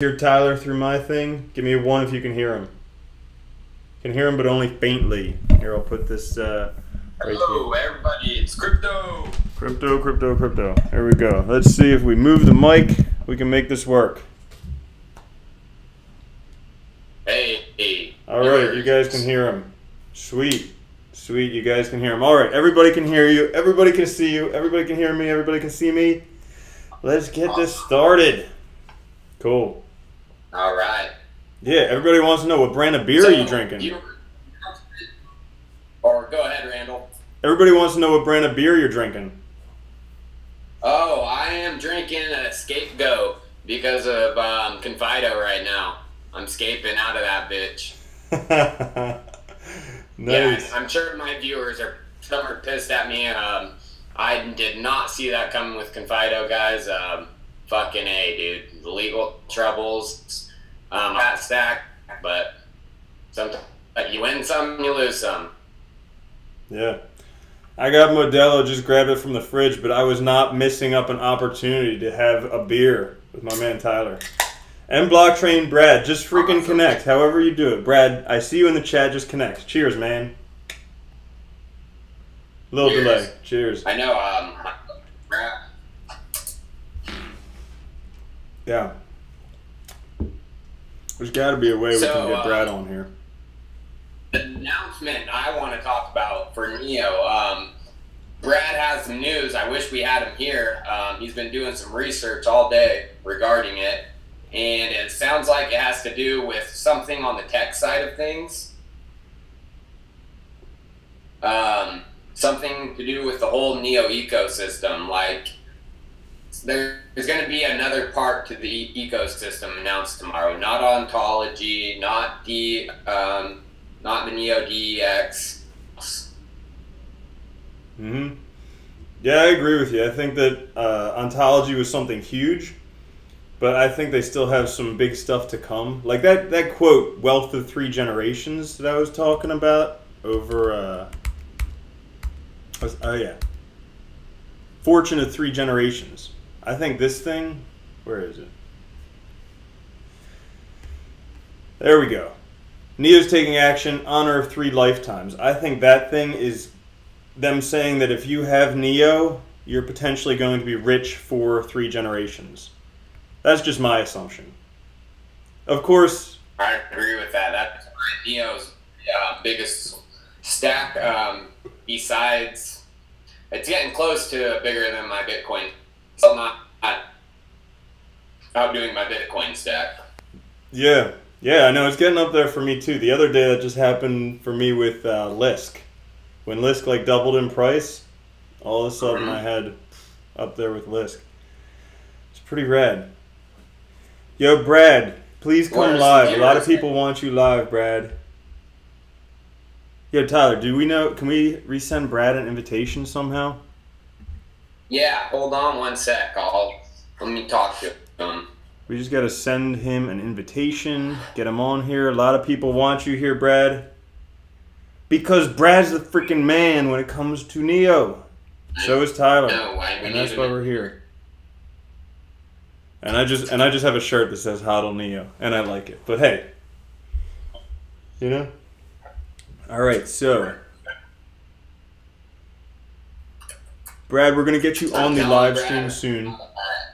Hear Tyler through my thing? Give me a 1 if you can hear him. Can hear him, but only faintly. Here, I'll put this right Hello, here. everybody. It's Crypto. Crypto. There we go. Let's see if we move the mic, we can make this work. Hey. All right, you guys can hear him. Sweet. You guys can hear him. All right, everybody can hear you. Everybody can see you. Everybody can hear me. Everybody can see me. Let's get this started. Cool. All right. Yeah, everybody wants to know what brand of beer are you drinking? Or go ahead, Randall. Everybody wants to know what brand of beer you're drinking. Oh, I am drinking a Scapegoat because of Confido right now. I'm scaping out of that bitch. Nice. Yeah, I'm sure my viewers some are pissed at me. I did not see that coming with Confido, guys. Fucking A, dude. The legal troubles. That stack, but sometimes you win some, you lose some. Yeah. I got Modelo, just grabbed it from the fridge, but I was not missing up an opportunity to have a beer with my man Tyler. And BlockchainBrad, just freaking connect, however you do it. Brad, I see you in the chat, just connect. Cheers, man. Little delay. Cheers. I know, Brad. Yeah. There's got to be a way we can get Brad on here. The announcement I want to talk about for Neo, Brad has some news. I wish we had him here. He's been doing some research all day regarding it, and it sounds like it has to do with something on the tech side of things. Something to do with the whole Neo ecosystem. Like, there's going to be another part to the ecosystem announced tomorrow. Not ontology, not the Neo DEX. Yeah, I agree with you. I think that ontology was something huge, but I think they still have some big stuff to come. Like that quote, "Wealth of 3 generations" that I was talking about over. Oh yeah, fortune of 3 generations. I think this thing, where is it? There we go. Neo's taking action, honor of 3 lifetimes. I think that thing is them saying that if you have Neo, you're potentially going to be rich for 3 generations. That's just my assumption. Of course. I agree with that. That's Neo's biggest stack. Besides, it's getting close to bigger than my Bitcoin. So I'm not outdoing my Bitcoin stack. Yeah, I know. It's getting up there for me too. The other day that just happened for me with Lisk. When Lisk like doubled in price, all of a sudden I had up there with Lisk. It's pretty rad. Yo, Brad, please come live. A lot of people want you live, Brad. Yo, Tyler, do we know? Can we resend Brad an invitation somehow? Yeah, hold on one sec. Let me talk to him. We just got to send him an invitation, get him on here. A lot of people want you here, Brad. Because Brad's the freaking man when it comes to Neo. So is Tyler. And that's why we're here. And I just have a shirt that says HODL Neo, and I like it. But hey, you know? All right, so Brad, we're gonna get you on the live stream soon.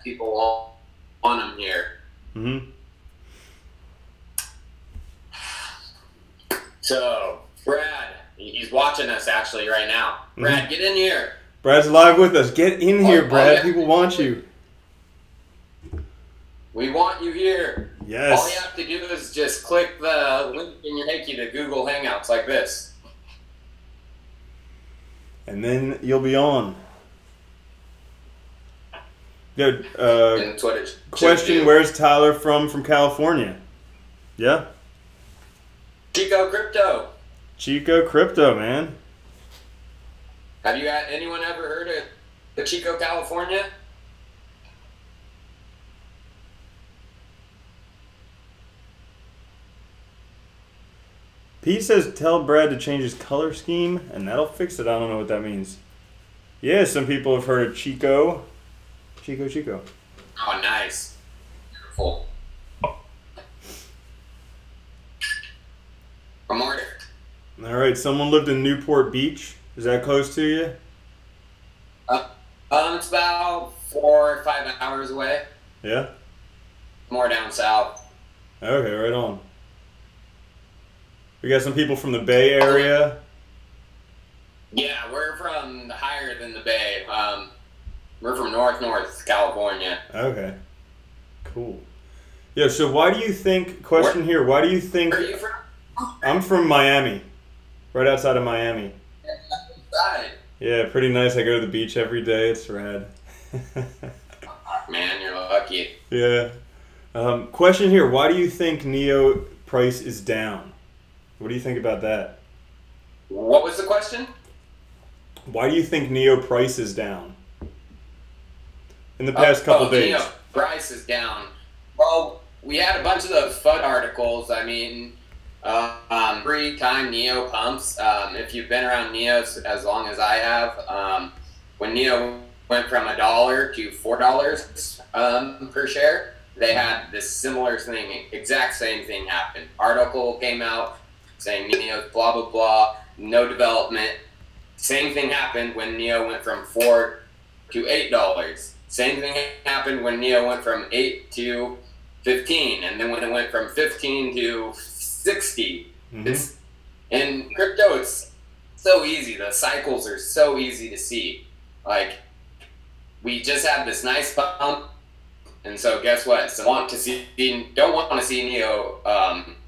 People want him here. So, Brad, he's watching us actually right now. Brad, get in here. Brad's live with us. Get in here, Brad. People want you. We want you here. Yes. All you have to do is just click the link in your Hickey to Google Hangouts like this. And then you'll be on. Good. Question, where's Tyler from California? Yeah? Chico Crypto. Chico Crypto, man. Have you had anyone ever heard of the Chico, California? P says tell Brad to change his color scheme, and that'll fix it. I don't know what that means. Yeah, some people have heard of Chico. Chico. Oh, nice. Beautiful. right. Someone lived in Newport Beach. Is that close to you? It's about 4 or 5 hours away. Yeah. More down south. Okay, right on. We got some people from the Bay Area. Yeah, we're from higher than the Bay. We're from North California. Okay. Cool. Yeah, so why do you think, question here, why do you think... Where are you from? I'm from Miami, right outside of Miami. Outside. Yeah, pretty nice. I go to the beach every day. It's rad. Man, you're lucky. Yeah. Question here, why do you think NEO price is down? What do you think about that? What was the question? Why do you think NEO price is down? In the past couple days. NEO price is down. Well, we had a bunch of those FUD articles. I mean, free-time NEO pumps. If you've been around NEOs as long as I have, when NEO went from $1 to $4 per share, they had this similar thing, exact same thing happened. Article came out saying NEO's blah, blah, blah, no development. Same thing happened when NEO went from $4 to $8. Same thing happened when NEO went from 8 to 15, and then when it went from 15 to 60. Mm-hmm. In crypto, it's so easy. The cycles are so easy to see. Like, we just had this nice pump, and so guess what? Some don't want to see NEO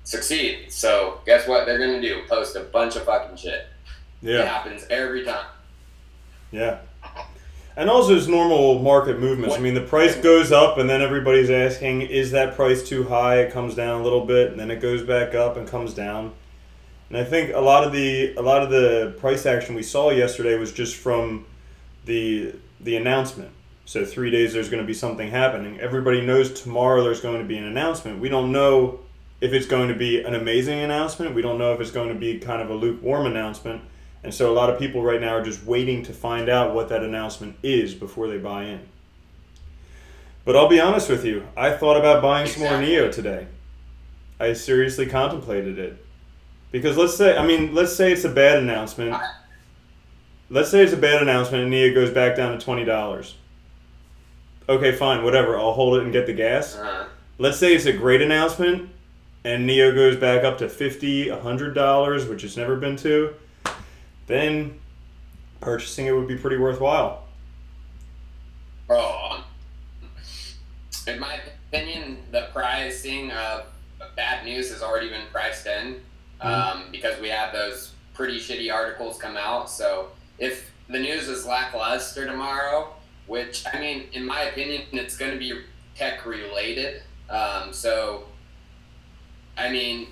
succeed. So guess what they're gonna do? Post a bunch of fucking shit. Yeah, it happens every time. Yeah. And also there's normal market movements. I mean, the price goes up and then everybody's asking, is that price too high? It comes down a little bit and then it goes back up and comes down. And I think a lot of the price action we saw yesterday was just from the announcement. So 3 days there's going to be something happening. Everybody knows tomorrow there's going to be an announcement. We don't know if it's going to be an amazing announcement. We don't know if it's going to be kind of a lukewarm announcement. And so a lot of people right now are just waiting to find out what that announcement is before they buy in. But I'll be honest with you, I thought about buying some more NEO today. I seriously contemplated it. Because let's say it's a bad announcement. Let's say it's a bad announcement and NEO goes back down to $20. Okay, fine, whatever, I'll hold it and get the gas. Let's say it's a great announcement and NEO goes back up to $50, $100, which it's never been to. Then purchasing it would be pretty worthwhile. Oh, in my opinion, the pricing of bad news has already been priced in because we had those pretty shitty articles come out. So if the news is lackluster tomorrow, which, I mean, in my opinion, it's going to be tech related. So, I mean,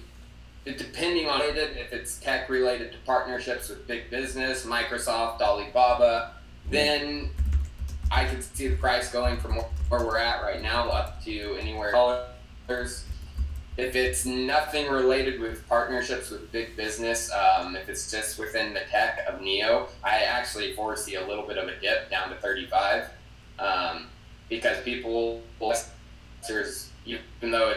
depending on it, if it's tech related to partnerships with big business, Microsoft, Alibaba, then I could see the price going from where we're at right now up to anywhere dollars. If it's nothing related with partnerships with big business, if it's just within the tech of NEO, I actually foresee a little bit of a dip down to 35 because people, even though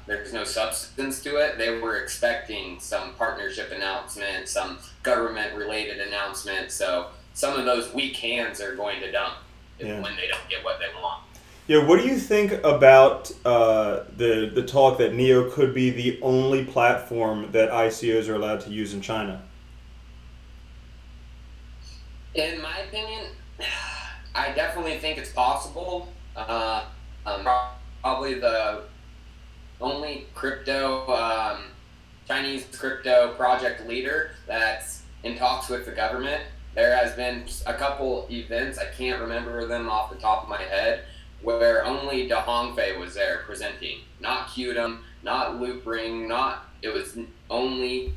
there's no substance to it, they were expecting some partnership announcement, some government-related announcement. So some of those weak hands are going to dump when they don't get what they want. Yeah, what do you think about the talk that NEO could be the only platform that ICOs are allowed to use in China? In my opinion, I definitely think it's possible. Probably the only Chinese crypto project leader that's in talks with the government. There has been a couple events, I can't remember them off the top of my head, where only Dahongfei was there presenting. Not Qdom, not Loopring, it was only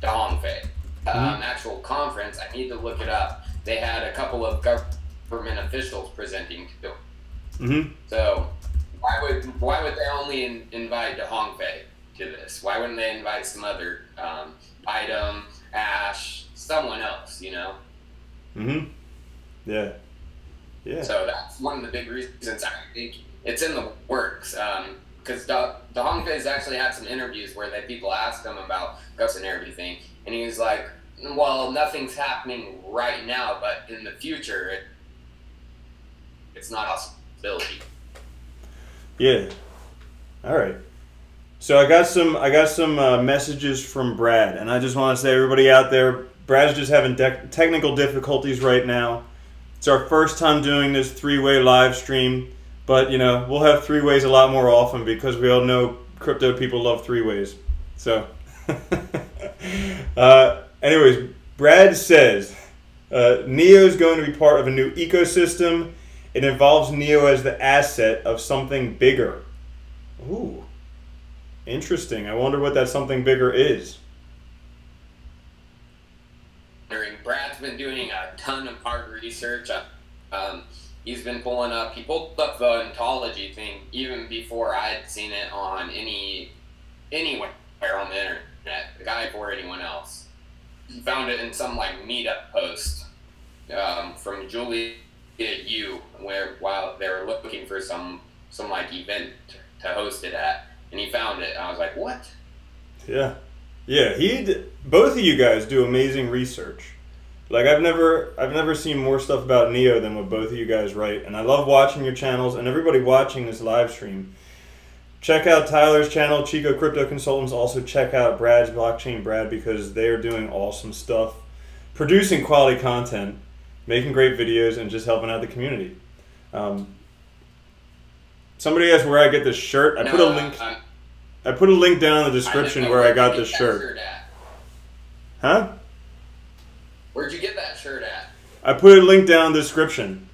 Dahongfei. Actual conference, I need to look it up. They had a couple of government officials presenting too. So why would they only invite Dahongfei to this? Why wouldn't they invite some other item, Ash, someone else, you know? Yeah. So that's one of the big reasons I think it's in the works. because Hongfei's actually had some interviews where people asked him about ghosts and everything, and he was like, well, nothing's happening right now, but in the future, it's not a possibility. Yeah. All right. So I got some messages from Brad, and I just want to say, everybody out there, Brad's just having technical difficulties right now. It's our first time doing this three-way live stream, but you know, we'll have three ways a lot more often because we all know crypto people love three ways. So, anyways, Brad says Neo is going to be part of a new ecosystem. It involves Neo as the asset of something bigger. Ooh, interesting. I wonder what that something bigger is. Brad's been doing a ton of hard research. He pulled up the ontology thing even before I had seen it on anywhere on the internet, the guy before anyone else. He found it in some like meetup post from Julia Yu, while they were looking for some like event to host it at, and he found it. I was like, what? Yeah, both of you guys do amazing research. Like I've never seen more stuff about Neo than what both of you guys write, and I love watching your channels. And everybody watching this live stream, check out Tyler's channel, Chico Crypto Consultants. Also check out Brad's BlockchainBrad, because they are doing awesome stuff, producing quality content, making great videos, and just helping out the community. Somebody asked where I get this shirt. I put a link down in the description where I got this shirt. Huh? Where'd you get that shirt at? I put a link down in the description.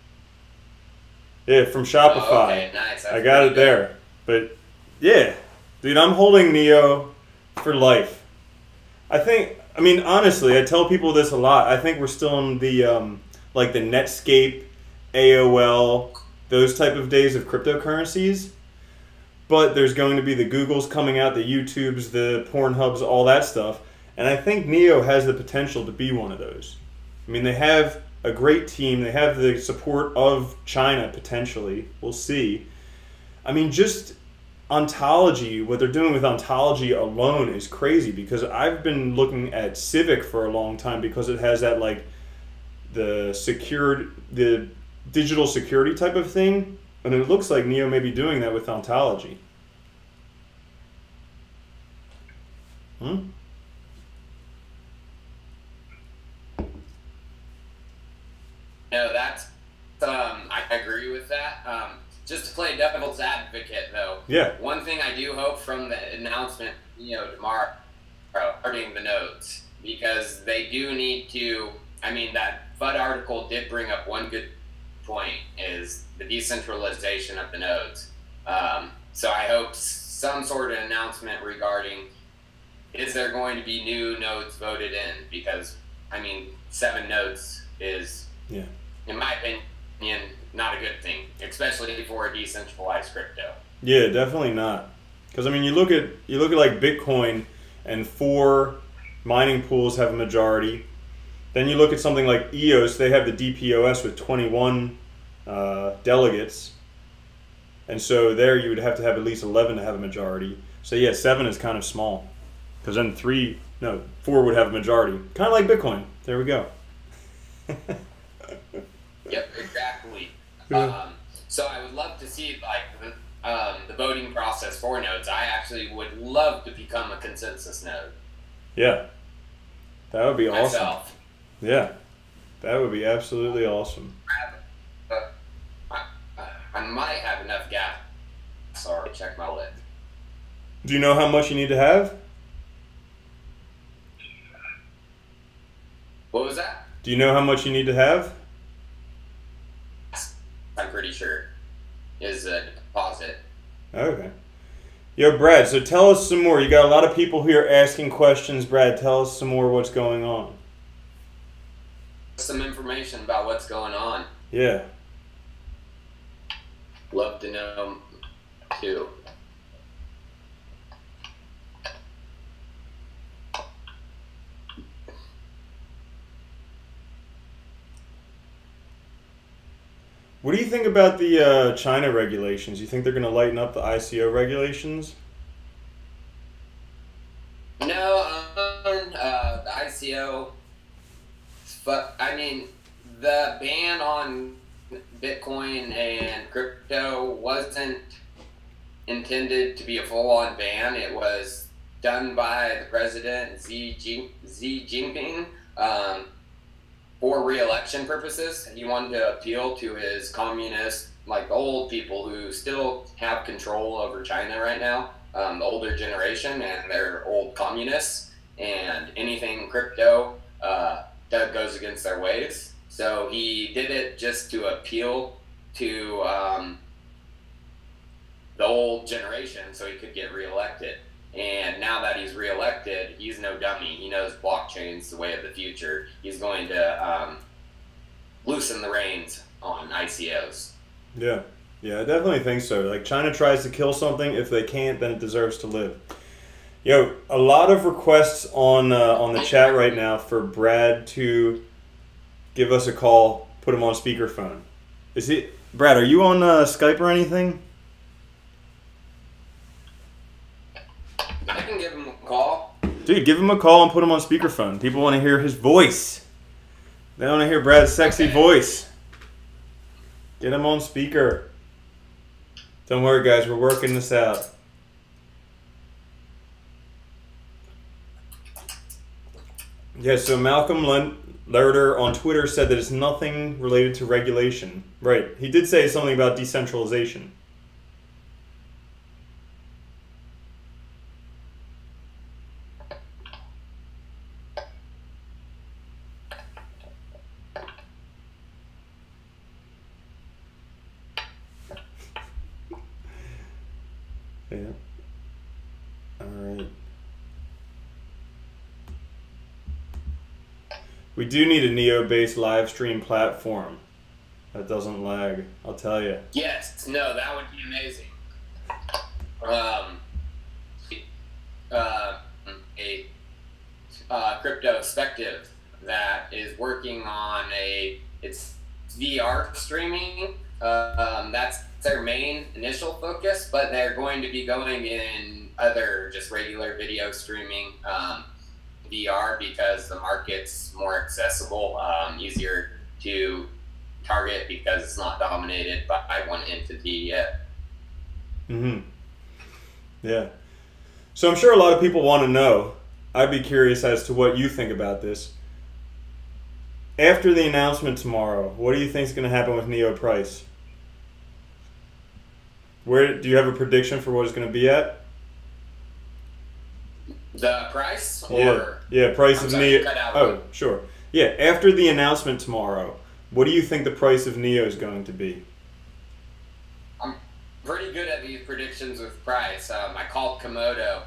Yeah, from Shopify. Oh, okay, nice. I got it there. But yeah, dude, I'm holding Neo for life. I mean, honestly, I tell people this a lot. I think we're still in the like the Netscape, AOL, those type of days of cryptocurrencies. But there's going to be the Googles coming out, the YouTubes, the Pornhubs, all that stuff. And I think Neo has the potential to be one of those. I mean, they have a great team. They have the support of China, potentially. We'll see. I mean, just ontology, what they're doing with ontology alone is crazy, because I've been looking at Civic for a long time because it has that, like, the digital security type of thing. And it looks like Neo may be doing that with ontology. No, that's I agree with that. Just to play devil's advocate, though. Yeah. One thing I do hope from the announcement, tomorrow, regarding the nodes, because they do need to. I mean, that FUD article did bring up one good point: is the decentralization of the nodes. So I hope some sort of announcement regarding, is there going to be new nodes voted in? Because I mean, 7 nodes is, in my opinion, not a good thing, especially for a decentralized crypto. Yeah, definitely not. Because I mean, you look at like Bitcoin, and 4 mining pools have a majority. Then you look at something like EOS; they have the DPoS with 21 delegates, and so there you would have to have at least 11 to have a majority. So yeah, 7 is kind of small, because then 4 would have a majority, kind of like Bitcoin. There we go. Yep, exactly. So I would love to see like the voting process for nodes. I actually would love to become a consensus node. Yeah, that would be awesome. Myself. Yeah, that would be absolutely awesome. I might have enough gas. Sorry, check my lid. Do you know how much you need to have? What was that? Do you know how much you need to have? I'm pretty sure is a deposit. Okay. Yo, Brad, so tell us some more. You got a lot of people here asking questions. Brad, tell us some more what's going on. Some information about what's going on. Yeah. Love to know too. What do you think about the China regulations? You think they're going to lighten up the ICO regulations? No, the ICO, but I mean, the ban on Bitcoin and crypto wasn't intended to be a full-on ban. It was done by the president, Xi Jinping, for re-election purposes. He wanted to appeal to his communist, like the old people who still have control over China right now, the older generation, and they're old communists, and anything crypto that goes against their ways. So he did it just to appeal to the old generation so he could get reelected. And now that he's reelected, he's no dummy. He knows blockchain's the way of the future. He's going to loosen the reins on ICOs. Yeah, I definitely think so. Like, China tries to kill something. If they can't, then it deserves to live. Yo, a lot of requests on the chat right now for Brad to give us a call, put him on speakerphone. Is he, Brad, are you on Skype or anything? I can give him a call. Dude, give him a call and put him on speakerphone. People want to hear his voice. They want to hear Brad's sexy voice. Get him on speaker. Don't worry, guys. We're working this out. Yeah, so Malcolm Lerder on Twitter said that it's nothing related to regulation. Right. He did say something about decentralization. Yeah. All right. We do need a Neo-based live stream platform that doesn't lag, I'll tell you. Yes, no, that would be amazing. A crypto perspective that is working on it's VR streaming. That's their main initial focus, but they're going to be going in other just regular video streaming VR because the market's more accessible, easier to target because it's not dominated by one entity yet. Mm-hmm. Yeah. So I'm sure a lot of people want to know. I'd be curious as to what you think about this. After the announcement tomorrow, what do you think is going to happen with Neo price? Where do you have a prediction for what it's going to be at? The price? Or yeah, price I'm of sorry, Neo. cut out. Oh, sure. Yeah, after the announcement tomorrow, what do you think the price of Neo is going to be? I'm pretty good at these predictions with price. I called Komodo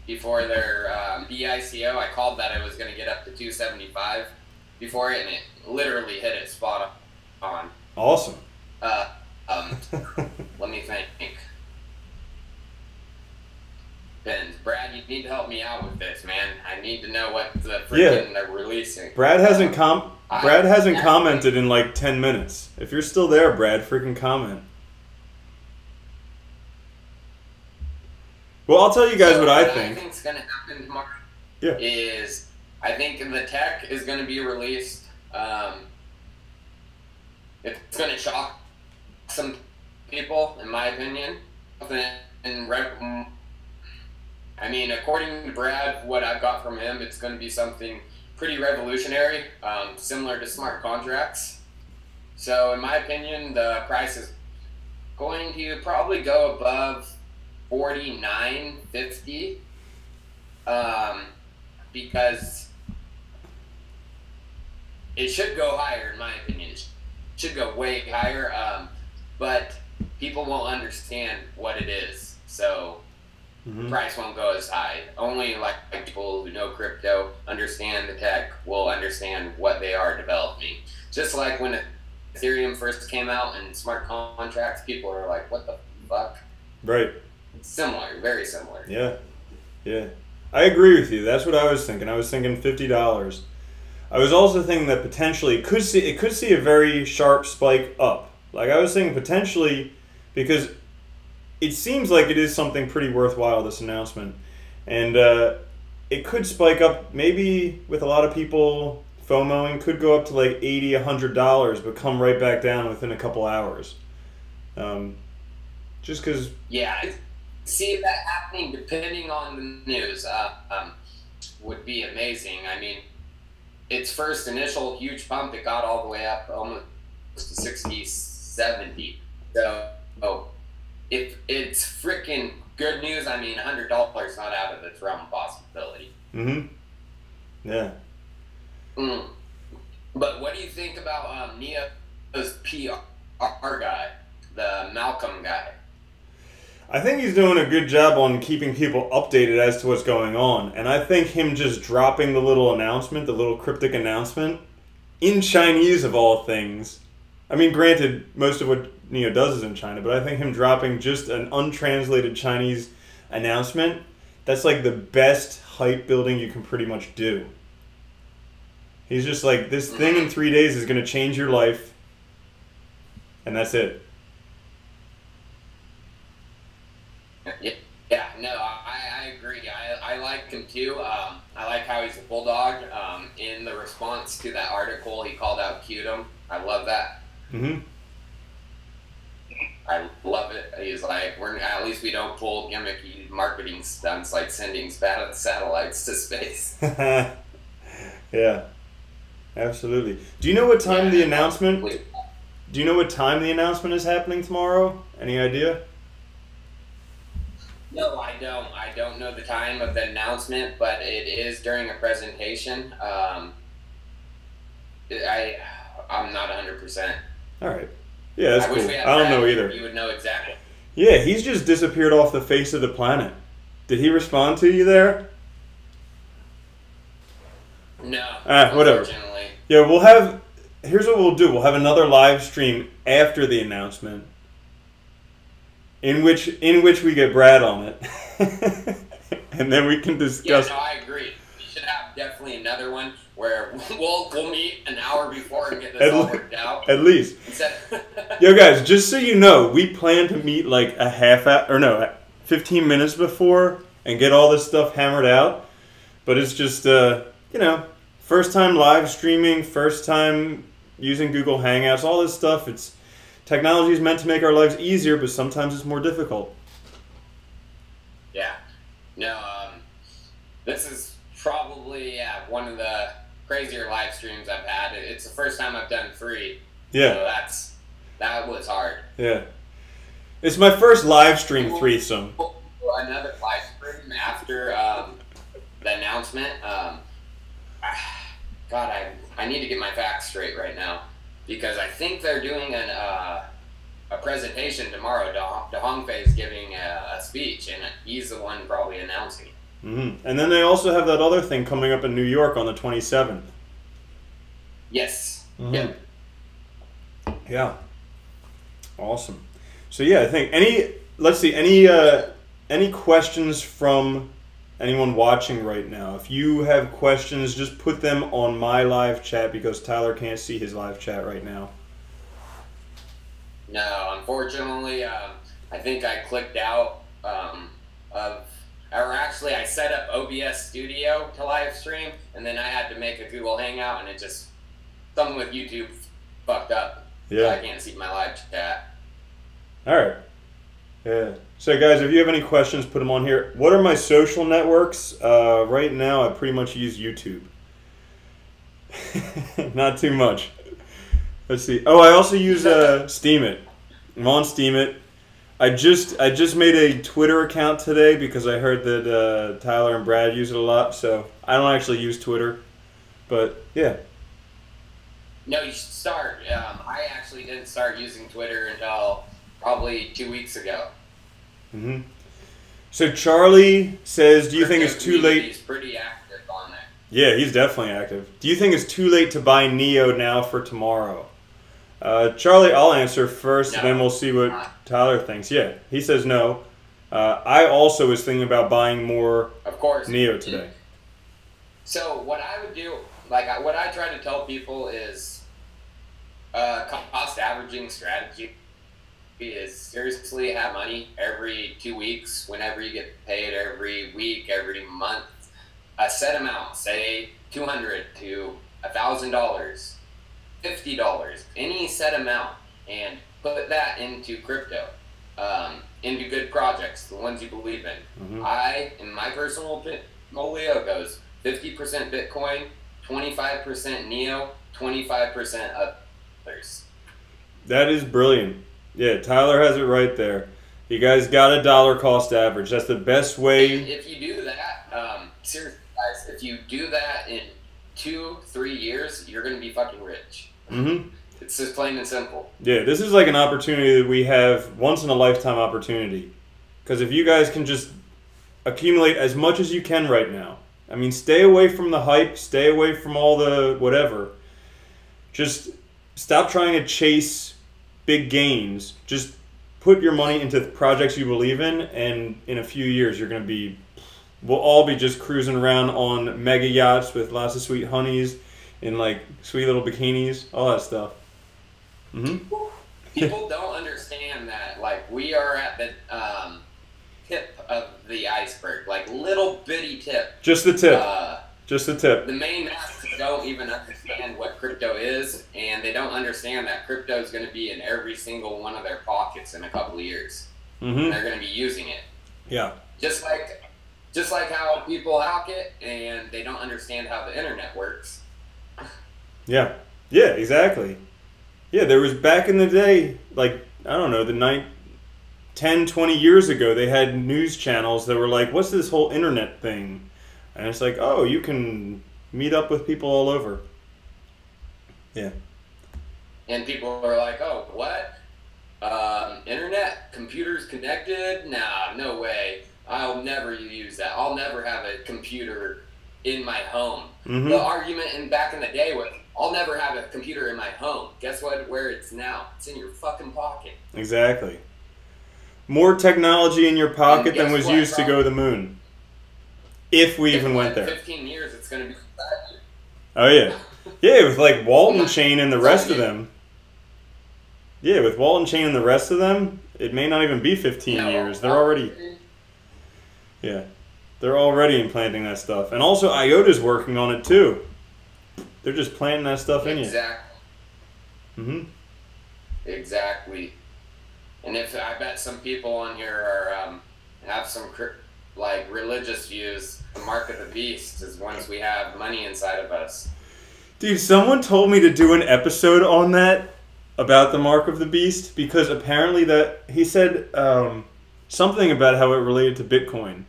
before their BICO. I called that it was going to get up to 275 before it, and it literally hit it spot on. Awesome. Let me think. Brad, you need to help me out with this, man. I need to know what the freaking they're releasing. Brad hasn't commented in like 10 minutes. If you're still there, Brad, freaking comment. Well, I'll tell you guys what I think. What I think's going to happen tomorrow Yeah. is I think the tech is going to be released. It's going to shock some people, in my opinion. I mean, according to Brad, what I've got from him, it's going to be something pretty revolutionary, similar to smart contracts. So, in my opinion, the price is going to probably go above $49.50, because it should go higher, in my opinion. It should go way higher, but people won't understand what it is. So, the price won't go as high. Only like people who know crypto, understand the tech, will understand what they are developing. Just like when Ethereum first came out and smart contracts, people are like, what the fuck? Right. Similar, very similar. Yeah. I agree with you. That's what I was thinking. I was thinking $50. I was also thinking that potentially it could see a very sharp spike up. Like I was saying, potentially, because it seems like it is something pretty worthwhile, this announcement. And it could spike up, maybe with a lot of people FOMOing, could go up to like $80, $100, but come right back down within a couple hours. Just because... Yeah, I see that happening depending on the news. Would be amazing. I mean, its first initial huge pump, it got all the way up almost to 60, 70. So, if it's freaking good news, I mean, $100 not out of its realm of possibility. Yeah. But what do you think about Neo's PR guy, the Malcolm guy? I think he's doing a good job on keeping people updated as to what's going on. And I think him just dropping the little announcement, the little cryptic announcement, in Chinese of all things. I mean, granted, most of what Neo does is in China, but I think him dropping just an untranslated Chinese announcement, that's like the best hype building you can pretty much do. He's just like, this thing in 3 days is going to change your life. And that's it. Yeah, no, I agree. I like him too. I like how he's a bulldog. In the response to that article, he called out Qdom. I love that. I love it. He's like, at least we don't pull gimmicky marketing stunts like sending satellites to space. Yeah, absolutely. Do you know what time the announcement? Do you know what time the announcement is happening tomorrow? Any idea? No, I don't. I don't know the time of the announcement, but it is during a presentation. I'm not 100%. All right. Yeah, that's cool. I don't know either. You would know exactly. Yeah, he's just disappeared off the face of the planet. Did he respond to you there? No. Whatever. Yeah, here's what we'll do. We'll have another live stream after the announcement, in which we get Brad on it, and then we can discuss. Yeah, no, I agree. We should have definitely another one where we'll meet an hour before and get this all worked out. At least. Yo, guys, just so you know, we plan to meet like 15 minutes before and get all this stuff hammered out. But it's just, first time live streaming, first time using Google Hangouts, all this stuff. Technology is meant to make our lives easier, but sometimes it's more difficult. Yeah. No, this is probably one of the crazier live streams I've had. It's the first time I've done 3. Yeah. So that was hard. Yeah. It's my first live stream threesome. Another live stream after the announcement. God, I need to get my facts straight right now. Because I think they're doing a presentation tomorrow. Da Hongfei is giving a speech, and he's the one probably announcing it. And then they also have that other thing coming up in New York on the 27th. Yes. Yep. Yeah. Awesome. So yeah, I think any questions from anyone watching right now? If you have questions, just put them on my live chat because Tyler can't see his live chat right now. No, unfortunately, I think I clicked out or actually I set up OBS Studio to live stream, and then I had to make a Google Hangout, and it just, something with YouTube fucked up. Yeah. So I can't see my live chat. All right. Yeah. So guys, if you have any questions, put them on here. What are my social networks? Right now, I pretty much use YouTube. Not too much. Let's see. Oh, I also use Steemit. I'm on Steemit. I just made a Twitter account today because I heard that Tyler and Brad use it a lot. So I don't actually use Twitter, but yeah. No, you should start. I actually didn't start using Twitter until probably 2 weeks ago. So Charlie says, do you think it's too late? He's pretty active on there. Yeah, he's definitely active. Do you think it's too late to buy Neo now for tomorrow? Charlie, I'll answer first, and then we'll see what Tyler thinks. Yeah, he says no. I also was thinking about buying more Neo today. So what I would do, like what I try to tell people is, Cost averaging strategy is seriously have money every 2 weeks, whenever you get paid, every week, every month, a set amount, say $200 to $1,000, $50, any set amount, and put that into crypto, into good projects, the ones you believe in. In my personal portfolio, goes 50% Bitcoin, 25% Neo, 25% others. That is brilliant. Yeah, Tyler has it right there. You guys got a dollar cost average. That's the best way. And if you do that, seriously, guys, if you do that in 2-3 years, you're going to be fucking rich. It's just plain and simple. Yeah, this is like an opportunity that we have, once in a lifetime opportunity. Because if you guys can just accumulate as much as you can right now, I mean, stay away from the hype, stay away from all the whatever. Just stop trying to chase big gains. Just put your money into projects you believe in, and in a few years you're going to be, we'll all be just cruising around on mega yachts with lots of sweet honeys in like sweet little bikinis, all that stuff. People don't understand that, like, we are at the tip of the iceberg, like little bitty tip. Just the tip. Just the tip. The main masses don't even understand what crypto is, and they don't understand that crypto is going to be in every single one of their pockets in a couple of years. And they're going to be using it. Yeah. Just like how people hack it, and they don't understand how the internet works. Yeah. Yeah, exactly. Yeah, there was back in the day, like, I don't know, 10, 20 years ago, they had news channels that were like, what's this whole internet thing? And it's like, oh, you can meet up with people all over. Yeah. And people are like, oh, what? Internet? Computers connected? Nah, no way. I'll never use that. I'll never have a computer in my home. The argument back in the day was, I'll never have a computer in my home. Guess what? Where it's now? It's in your fucking pocket. Exactly. More technology in your pocket than was used to go to the moon. If we even went there. 15 years, it's going to be. Oh, yeah. Yeah, with like Walton Chain and the rest of them. Yeah, with Walton Chain and the rest of them, it may not even be 15 years. They're already. Yeah. They're already implanting that stuff. And also, IOTA's working on it too. They're just planting that stuff in you. Exactly. Exactly. And I bet some people on here are have some like religious views. The mark of the beast is once we have money inside of us. Dude, someone told me to do an episode on that, about the mark of the beast, because apparently he said something about how it related to Bitcoin,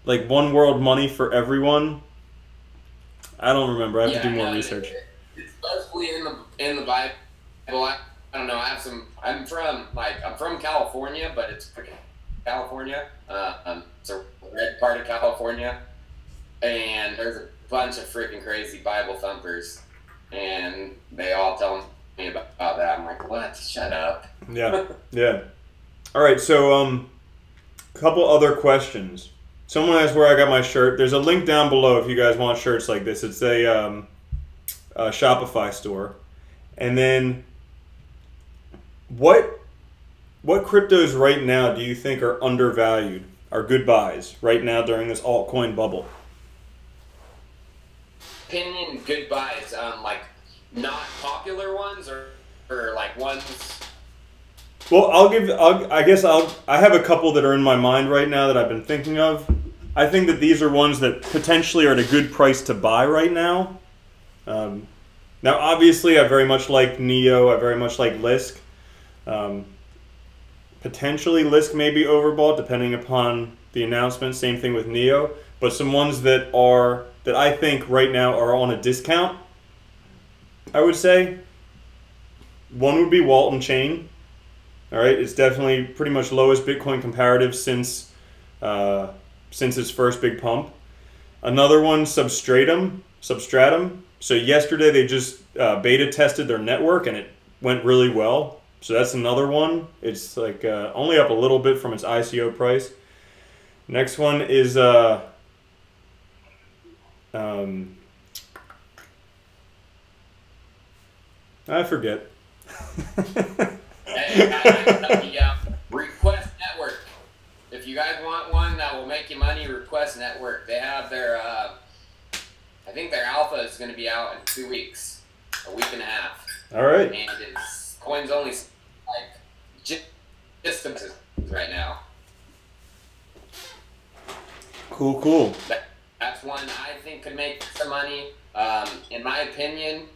like one world money for everyone. I don't remember. I have to do more research. It's mostly in the Bible. I don't know. I'm from California, but it's California. It's a red part of California, and there's a bunch of freaking crazy Bible thumpers, and they all tell me about that. I'm like, what? Shut up. Yeah. Yeah. All right. So, a couple other questions. Someone asked where I got my shirt. There's a link down below if you guys want shirts like this. It's a Shopify store. And then, what cryptos right now do you think are undervalued, are good buys right now during this altcoin bubble? Opinion, good buys. Like not popular ones, or like ones. Well, I have a couple that are in my mind right now that I've been thinking of. I think that these are ones that potentially are at a good price to buy right now. Now, obviously, I very much like Neo. I very much like Lisk. Potentially, Lisk may be overbought depending upon the announcement. Same thing with Neo. But some ones that I think right now are on a discount, I would say. One would be Walton Chain. All right, it's definitely pretty much lowest Bitcoin comparative since its first big pump. Another one, Substratum. So yesterday they just beta tested their network and it went really well. So that's another one. It's like only up a little bit from its ICO price. Next one is I forget. Hey, I request network. If you guys want one that will make you money, request network. They have their, I think their alpha is going to be out in 2 weeks, a week and a half. All right. And it's coins only like just right now. Cool. That's one I think could make some money. In my opinion,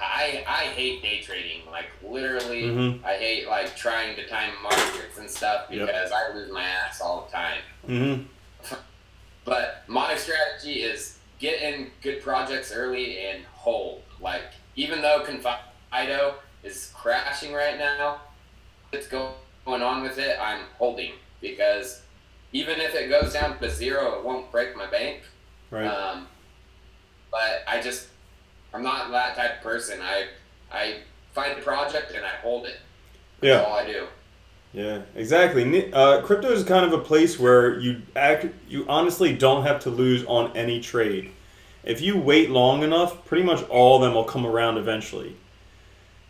I hate day trading. Like literally, I hate like trying to time markets and stuff because I lose my ass all the time. But my strategy is get in good projects early and hold. Like even though Confido is crashing right now, what's going on with it, I'm holding because even if it goes down to 0, it won't break my bank. Right. But I'm not that type of person. I find a project and I hold it. That's all I do. Yeah, exactly. Crypto is kind of a place where you honestly don't have to lose on any trade. If you wait long enough, pretty much all of them will come around eventually.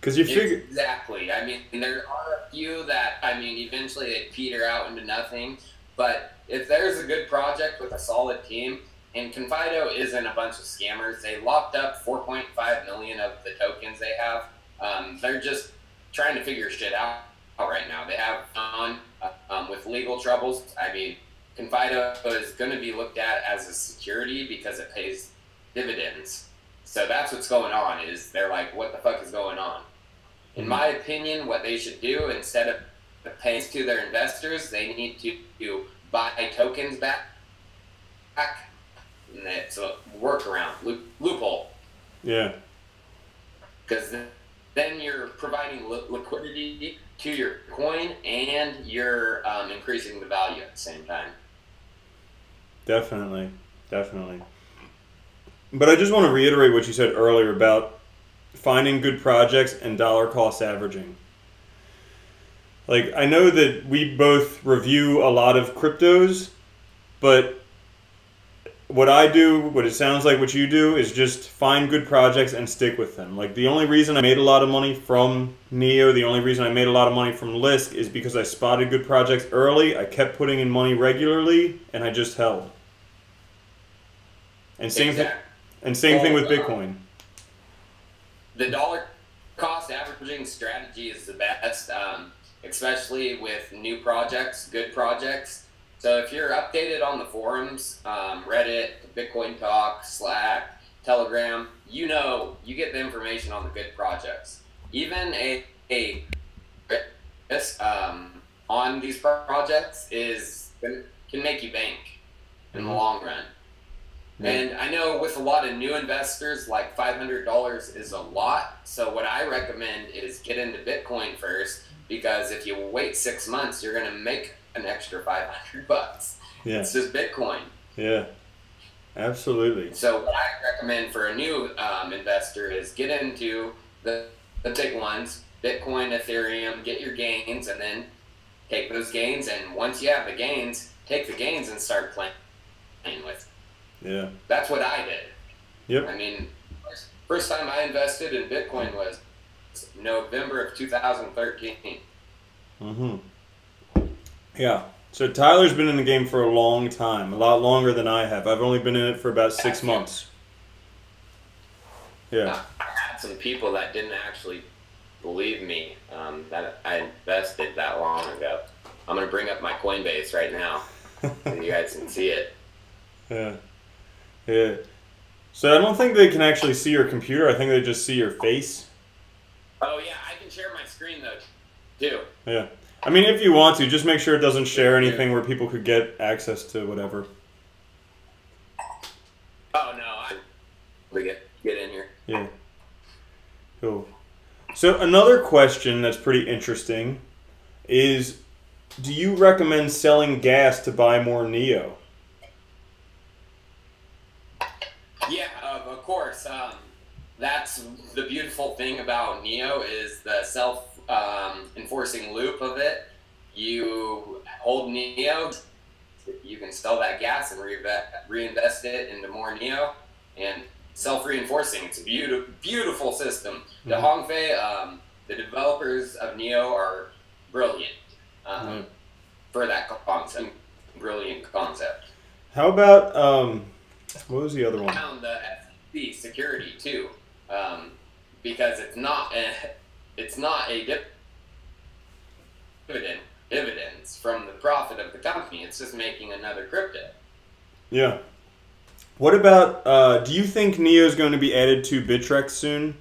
Because you figure exactly. I mean, there are a few that eventually they peter out into nothing. But if there's a good project with a solid team, and Confido isn't a bunch of scammers, they locked up 4.5 million of the tokens they have. They're just trying to figure shit out right now. They have on with legal troubles. I mean, Confido is going to be looked at as a security because it pays dividends. So that's what's going on. Is they're like, what the fuck is going on? In my opinion, what they should do instead of paying to their investors, they need to buy tokens back. And it's a workaround, loophole. Yeah. Because then you're providing liquidity to your coin and you're increasing the value at the same time. Definitely. But I just want to reiterate what you said earlier about finding good projects and dollar cost averaging. Like, I know that we both review a lot of cryptos, but what I do, what it sounds like what you do, is just find good projects and stick with them. Like, the only reason I made a lot of money from Neo, the only reason I made a lot of money from Lisk is because I spotted good projects early, I kept putting in money regularly, and I just held. And same thing with Bitcoin. The dollar cost averaging strategy is the best, especially with new projects, good projects. So if you're updated on the forums, Reddit, Bitcoin Talk, Slack, Telegram, you get the information on the good projects. Even on these projects can make you bank in the long run. And I know with a lot of new investors, like $500 is a lot. So what I recommend is get into Bitcoin first, because if you wait 6 months, you're going to make an extra $500. Yeah. It's just Bitcoin. Yeah, absolutely. So what I recommend for a new investor is get into the big ones, Bitcoin, Ethereum, get your gains, and then take those gains. And once you have the gains, take the gains and start playing with it. Yeah. That's what I did. Yep. I mean, first time I invested in Bitcoin was November of 2013. Yeah. So Tyler's been in the game for a long time, a lot longer than I have. I've only been in it for about 6 months. Yeah. I had some people that didn't actually believe me that I invested that long ago. I'm going to bring up my Coinbase right now so you guys can see it. Yeah. Yeah. So I don't think they can actually see your computer. I think they just see your face. Oh, yeah. I can share my screen, though, too. Yeah. I mean, if you want to, just make sure it doesn't share anything where people could get access to whatever. Oh, no. We get in here. Yeah. Cool. So another question that's pretty interesting is, do you recommend selling gas to buy more Neo? Yeah, of course. That's the beautiful thing about Neo is the self-enforcing loop of it. You hold Neo, you can sell that gas and reinvest it into more Neo, and self-reinforcing. It's a beautiful system. The Mm-hmm. Hongfei, the developers of Neo are brilliant for that concept. Brilliant concept. How about what was the other one? Found the SEC security too, because it's not a dividends from the profit of the company. It's just making another crypto. Yeah. What about, do you think Neo is going to be added to Bittrex soon?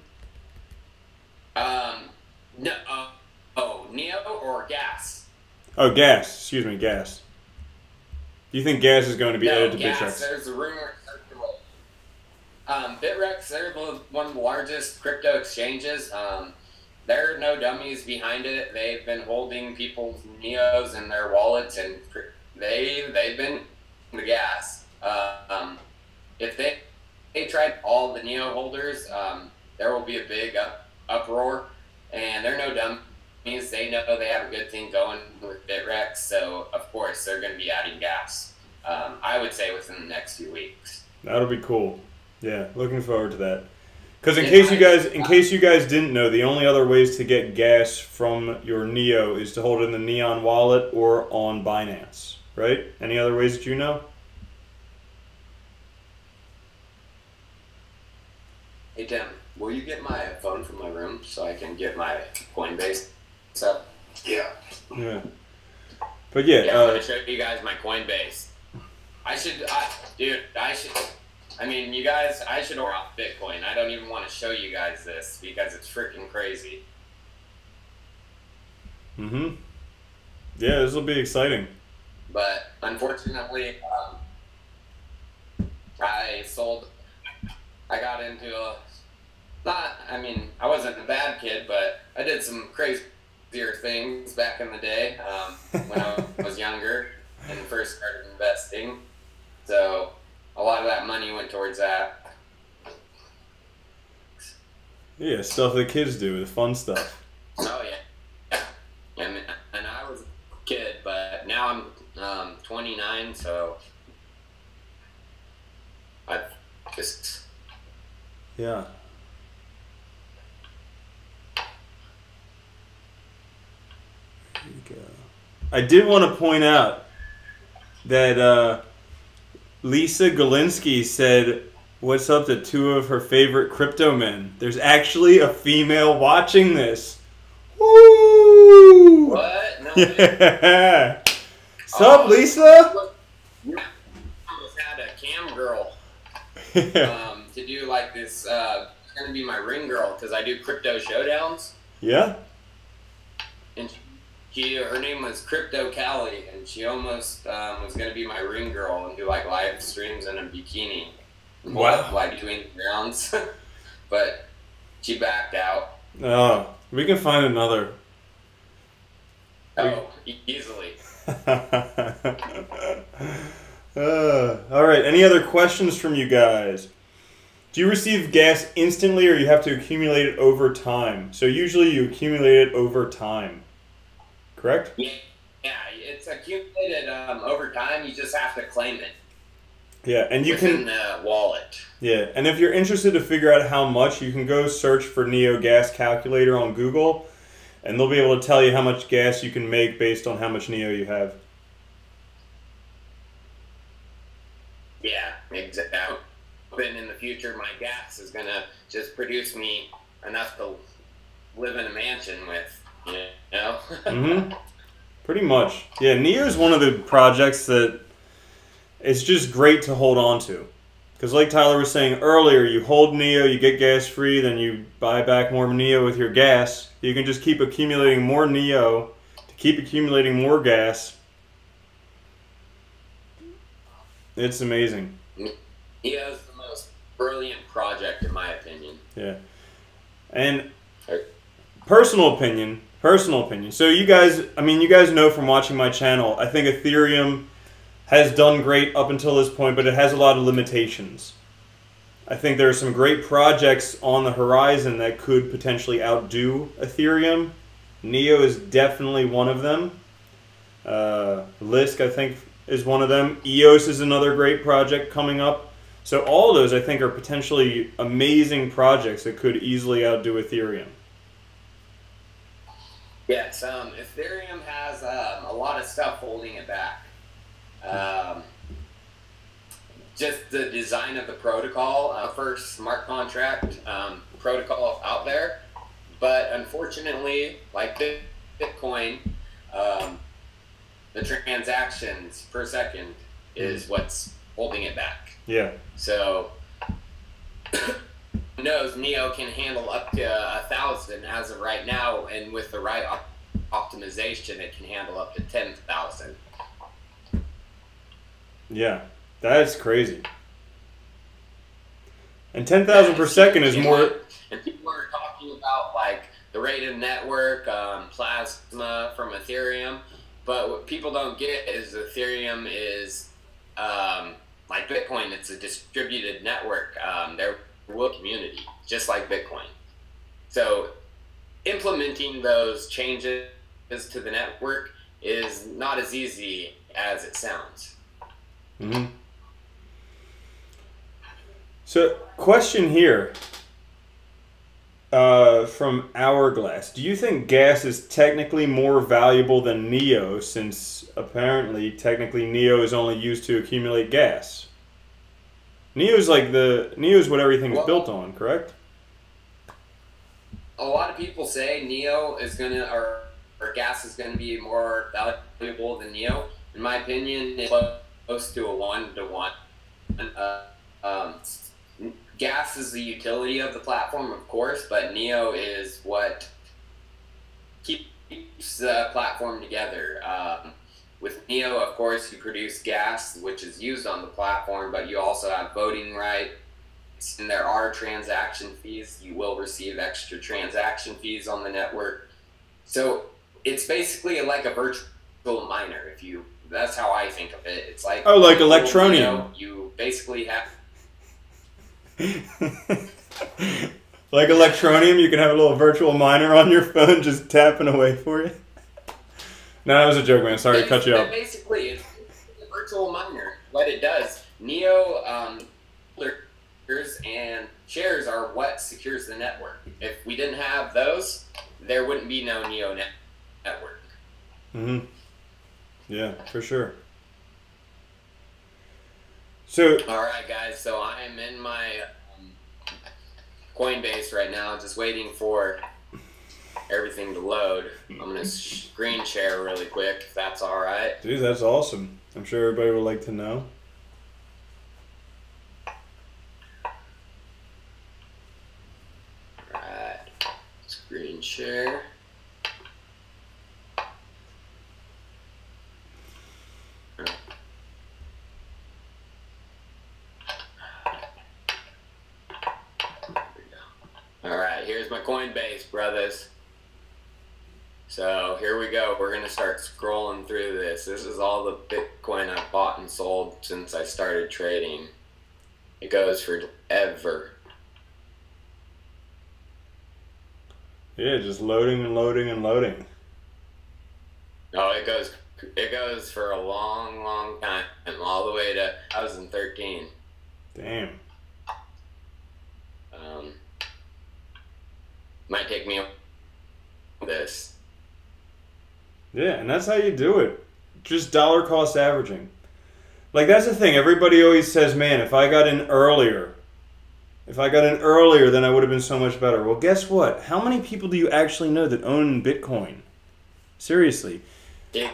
No. Neo or Gas? Oh, Gas. Excuse me, Gas. Do you think Gas is going to be added to Gas. Bittrex? There's a rumor circulating. Bittrex, they're one of the largest crypto exchanges. There are no dummies behind it. They've been holding people's Neos in their wallets, and they've been the Gas. If they tried all the Neo holders, there will be a big uproar, and they're no dummies. They know they have a good thing going with Bittrex, so of course they're going to be adding Gas. I would say within the next few weeks. That'll be cool. Yeah, looking forward to that. Because in case you guys didn't know, the only other ways to get Gas from your Neo is to hold it in the Neon wallet or on Binance, right? Any other ways that you know? Hey Tim, will you get my phone from my room so I can get my Coinbase up? Yeah. Yeah. But yeah, I'm gonna show you guys my Coinbase. I should order off Bitcoin. I don't even want to show you guys this because it's freaking crazy. Mm-hmm. Yeah, this will be exciting. But unfortunately, I got into I wasn't a bad kid, but I did some crazier things back in the day when I was younger and first started investing. So a lot of that money went towards that. Yeah, stuff that kids do, the fun stuff. Oh yeah. And I was a kid, but now I'm 29, so I just Yeah. There you go. I did want to point out that Lisa Galinsky said, "What's up to two of her favorite crypto men?" There's actually a female watching this. Woo! What? No. Yeah. What's up, Lisa? We almost had a cam girl Yeah. to do like this. It's gonna be my ring girl because I do crypto showdowns. Yeah. And her name was Crypto Callie, and she almost was gonna be my ring girl and do like live streams in a bikini. Wow. Like between rounds, but she backed out. Oh, we can find another. Oh, easily. All right. Any other questions from you guys? Do you receive gas instantly, or you have to accumulate it over time? So usually you accumulate it over time. Correct? Yeah, it's accumulated over time. You just have to claim it. Yeah, and you within can. the wallet. Yeah, and if you're interested to figure out how much, you can go search for Neo Gas Calculator on Google, and they'll be able to tell you how much gas you can make based on how much Neo you have. Yeah, exactly. But in the future, my gas is gonna just produce me enough to live in a mansion with. You know. Mm-hmm. Pretty much. Yeah, Neo is one of the projects that it's just great to hold on to. Because like Tyler was saying earlier, you hold Neo, you get gas free, then you buy back more Neo with your gas. You can just keep accumulating more Neo to keep accumulating more gas. It's amazing. Neo is the most brilliant project in my opinion. Yeah. And personal opinion. So you guys, you guys know from watching my channel, I think Ethereum has done great up until this point, but it has a lot of limitations. I think there are some great projects on the horizon that could potentially outdo Ethereum. Neo is definitely one of them. Lisk, I think, is one of them. EOS is another great project coming up. So all of those, I think, are potentially amazing projects that could easily outdo Ethereum. Yes, Ethereum has a lot of stuff holding it back. Just the design of the protocol, first smart contract protocol out there. But unfortunately, like Bitcoin, the transactions per second is what's holding it back. Yeah. So, who knows, Neo can handle up to 1,000 as of right now, and with the right optimization, it can handle up to 10,000. Yeah, that's crazy. And 10,000 per second is more. And people are talking about like the rated network, plasma from Ethereum, but what people don't get is Ethereum is like Bitcoin. It's a distributed network. They're a community, just like Bitcoin. So implementing those changes to the network is not as easy as it sounds. Mm-hmm. So, question here from Hourglass. Do you think gas is technically more valuable than Neo, since apparently, technically, Neo is only used to accumulate gas? Neo's what everything's built on, correct? A lot of people say Neo is gonna, or gas is gonna be more valuable than Neo. In my opinion, it's close to a 1-to-1. Gas is the utility of the platform, of course, but Neo is what keeps the platform together. With Neo, of course, you produce gas, which is used on the platform, but you also have voting rights, and there are transaction fees. You will receive extra transaction fees on the network. So it's basically like a virtual miner. That's how I think of it. It's like like Electronium. You basically have. Like Electronium, you can have a little virtual miner on your phone just tapping away for you. No, that was a joke, man. Sorry to cut you off. Basically, it's a virtual miner. What it does, Neo and shares are what secures the network. If we didn't have those, there wouldn't be no Neo network. Mm-hmm. Yeah, for sure. So, all right, guys. So I am in my Coinbase right now, just waiting for everything to load. I'm gonna screen share really quick, if that's all right. Dude, that's awesome. I'm sure everybody would like to know. All right, screen share. Alright, here's my Coinbase, brothers. So here we go. We're going to start scrolling through this. This is all the Bitcoin I've bought and sold since I started trading. It goes forever. Yeah, just loading and loading and loading. Oh, it goes for a long, long time, all the way to 2013. Damn. Might take me this. Yeah, and that's how you do it. Just dollar cost averaging. Like, that's the thing. Everybody always says, man, if I got in earlier, then I would have been so much better. Well, guess what? How many people do you actually know that own Bitcoin? Seriously. Big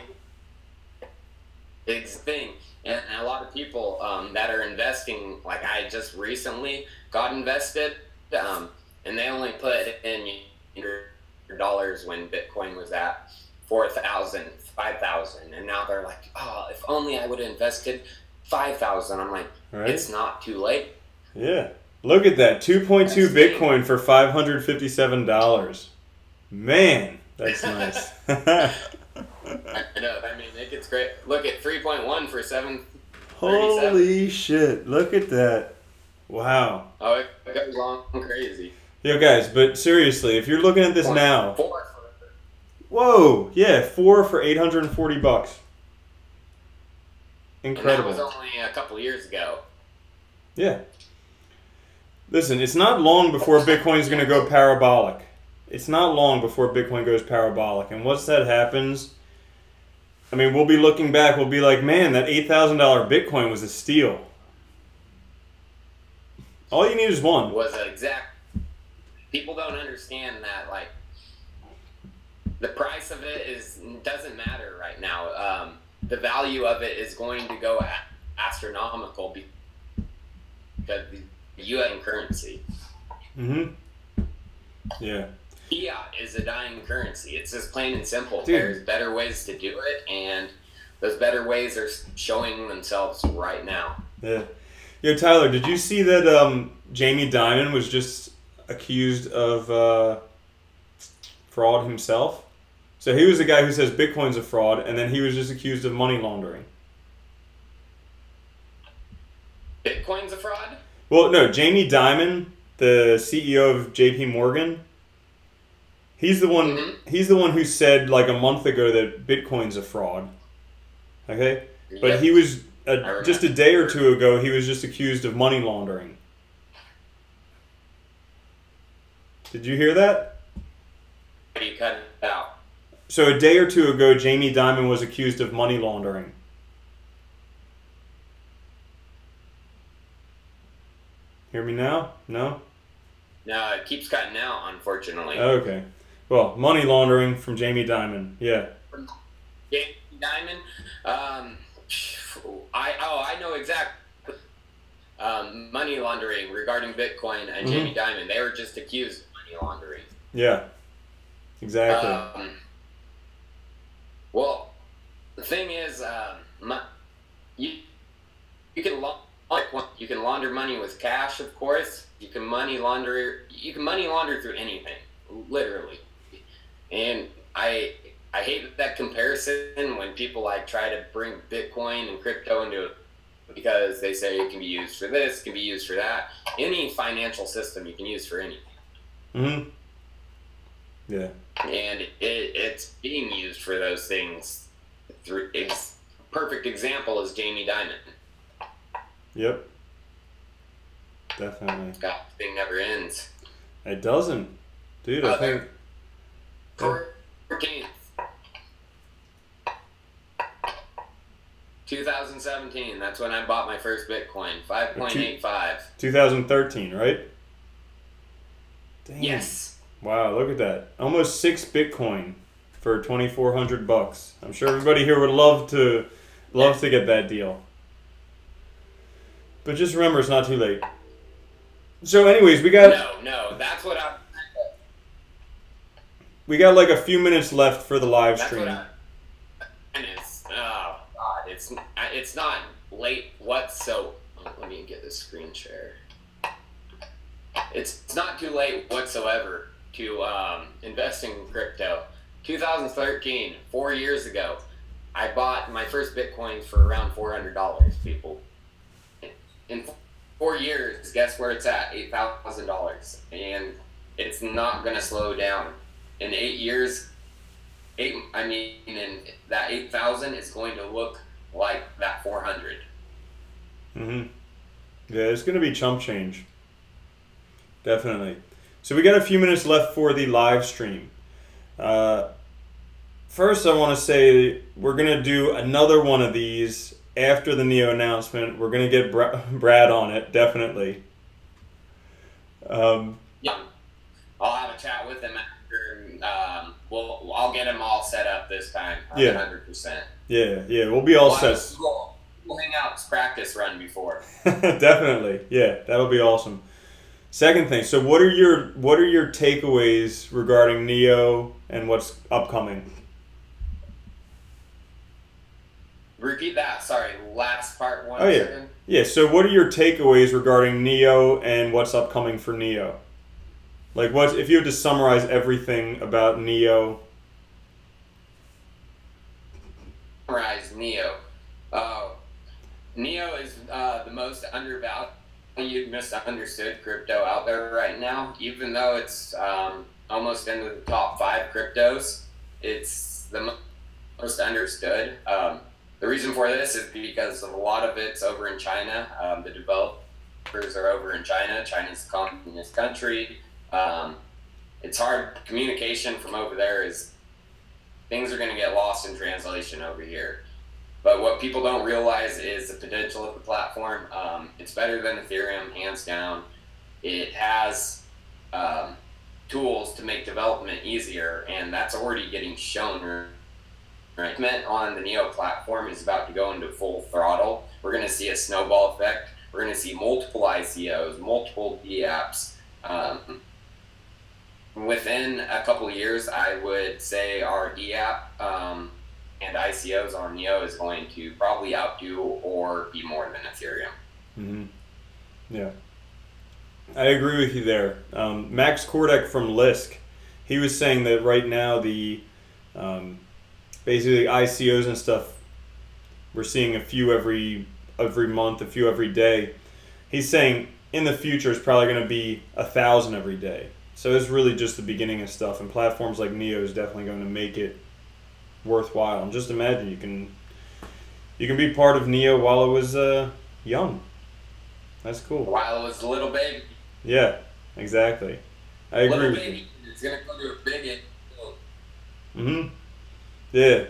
thing. And a lot of people that are investing, like I just recently got invested, and they only put in $100 when Bitcoin was at 4,000, 5,000, and now they're like, oh, if only I would have invested 5,000. I'm like, right? It's not too late. Yeah, look at that, 2.2 Bitcoin for $557. Man, that's nice. I know. I mean, it gets great. Look at 3.1 for 7. Holy shit! Look at that. Wow. Oh, it goes on crazy. Yo, guys, but seriously, if you're looking at this now, 4. Whoa, yeah, 4 for $840. Incredible. And that was only a couple years ago. Yeah. Listen, it's not long before Bitcoin is going to go parabolic. It's not long before Bitcoin goes parabolic. And once that happens, I mean, we'll be looking back, we'll be like, man, that $8,000 Bitcoin was a steal. All you need is one. Was an exact. People don't understand that, like, the price of it doesn't matter right now. The value of it is going to go astronomical because the U.S. currency. Yeah. Fiat is a dying currency. It's just plain and simple. Dude. There's better ways to do it, and those better ways are showing themselves right now. Yeah. Yo, Tyler, did you see that Jamie Dimon was just accused of fraud himself? So he was the guy who says Bitcoin's a fraud, and then he was just accused of money laundering. Bitcoin's a fraud? Well, no, Jamie Dimon, the CEO of JP Morgan, he's the one he's the one who said like a month ago that Bitcoin's a fraud. Okay? But Yep. he was just a day or two ago, he was just accused of money laundering. Did you hear that? You cut it out. So a day or two ago, Jamie Dimon was accused of money laundering. Hear me now? No? No, it keeps cutting out, unfortunately. Okay. Well, money laundering from Jamie Dimon. Yeah. Jamie Dimon, I know exactly. Money laundering regarding Bitcoin and Jamie Dimon. They were just accused of money laundering. Yeah. Exactly. Well, the thing is, you can launder money with cash, of course. You can money launder through anything, literally. And I hate that comparison when people like try to bring Bitcoin and crypto into it because they say it can be used for this, it can be used for that. Any financial system you can use for anything. Yeah. And it's being used for those things. Perfect example is Jamie Dimon. Yep. Definitely. God, the thing never ends. It doesn't. Dude, I think... 14th. 2017, that's when I bought my first Bitcoin. 5.85. 2013, right? Damn. Yes. Wow, look at that. Almost 6 Bitcoin for $2,400. I'm sure everybody here would love to get that deal. But just remember, it's not too late. So anyways, we got... No, that's what I'm... We got like a few minutes left for the live stream. And oh God, it's not late whatsoever. Let me get this screen share. It's not too late whatsoever to invest in crypto. 2013, 4 years ago, I bought my first Bitcoin for around $400. People, in 4 years, guess where it's at? $8,000, and it's not going to slow down. In 8 years, in that 8,000 is going to look like that 400. Yeah, it's going to be chump change. Definitely. So we got a few minutes left for the live stream. First, I want to say we're going to do another one of these after the Neo announcement. We're going to get Brad on it, definitely. Yeah, I'll have a chat with him after. I'll get him all set up this time. 100%. Yeah, we'll be all set. We'll hang out, practice run before. Definitely, yeah, that'll be awesome. Second thing, so what are your takeaways regarding Neo and what's upcoming? Repeat that. Sorry, last part. One yeah. second. Yeah. So what are your takeaways regarding Neo and what's upcoming for Neo? Like, what if you had to summarize everything about Neo? Summarize Neo. Neo is the most undervalued, misunderstood crypto out there right now. Even though it's almost into the top 5 cryptos, it's the most understood. The reason for this is because a lot of it's over in China, the developed headquarters are over in China. China's a communist country. It's hard. Communication from over there is, things are going to get lost in translation over here. But what people don't realize is the potential of the platform. It's better than Ethereum, hands down. It has tools to make development easier, and that's already getting shown. Right, on the Neo platform is about to go into full throttle. We're going to see a snowball effect. We're going to see multiple ICOs, multiple dApps. Within a couple of years, I would say our dApp and ICOs on Neo is going to probably outdo or be more than Ethereum. Mm-hmm. Yeah, I agree with you there. Max Kordek from Lisk, he was saying that right now the basically ICOs and stuff, we're seeing a few every month, a few every day. He's saying in the future it's probably going to be 1,000 every day. So it's really just the beginning of stuff, and platforms like Neo is definitely going to make it worthwhile. And just imagine you can be part of Neo while it was young. That's cool. While it was a little baby. Yeah, exactly. I agree. Little baby, it's going to go to a big. Mm-hmm. Yeah.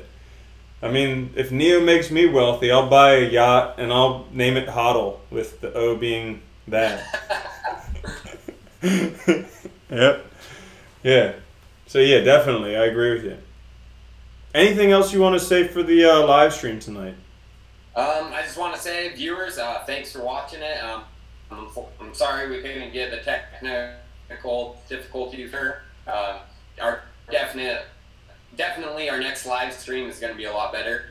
I mean, if Neo makes me wealthy, I'll buy a yacht and I'll name it HODL, with the O being that. Yep. Yeah. So yeah, definitely, I agree with you. Anything else you want to say for the live stream tonight? I just want to say, viewers, thanks for watching it. I'm sorry we couldn't get the technical difficulties here. Our definitely our next live stream is going to be a lot better.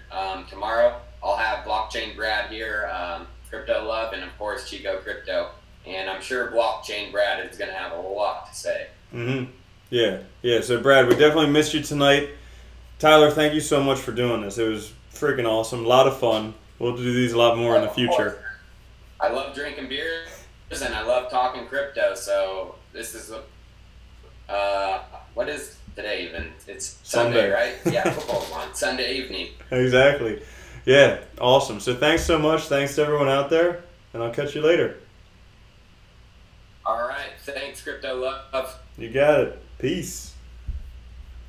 Tomorrow I'll have BlockchainBrad here, Crypto Love, and of course Chico Crypto. And I'm sure BlockchainBrad is going to have a lot to say. Mm-hmm. Yeah. So Brad, we definitely missed you tonight. Tyler, thank you so much for doing this. It was freaking awesome. A lot of fun. We'll do these a lot more in the future. I love drinking beers and I love talking crypto. So this is what is today even? It's Sunday, right? Yeah, football's on Sunday evening. Exactly. Yeah, awesome. So thanks so much. Thanks to everyone out there, and I'll catch you later. All right. Thanks, Crypto Love. You got it. Peace.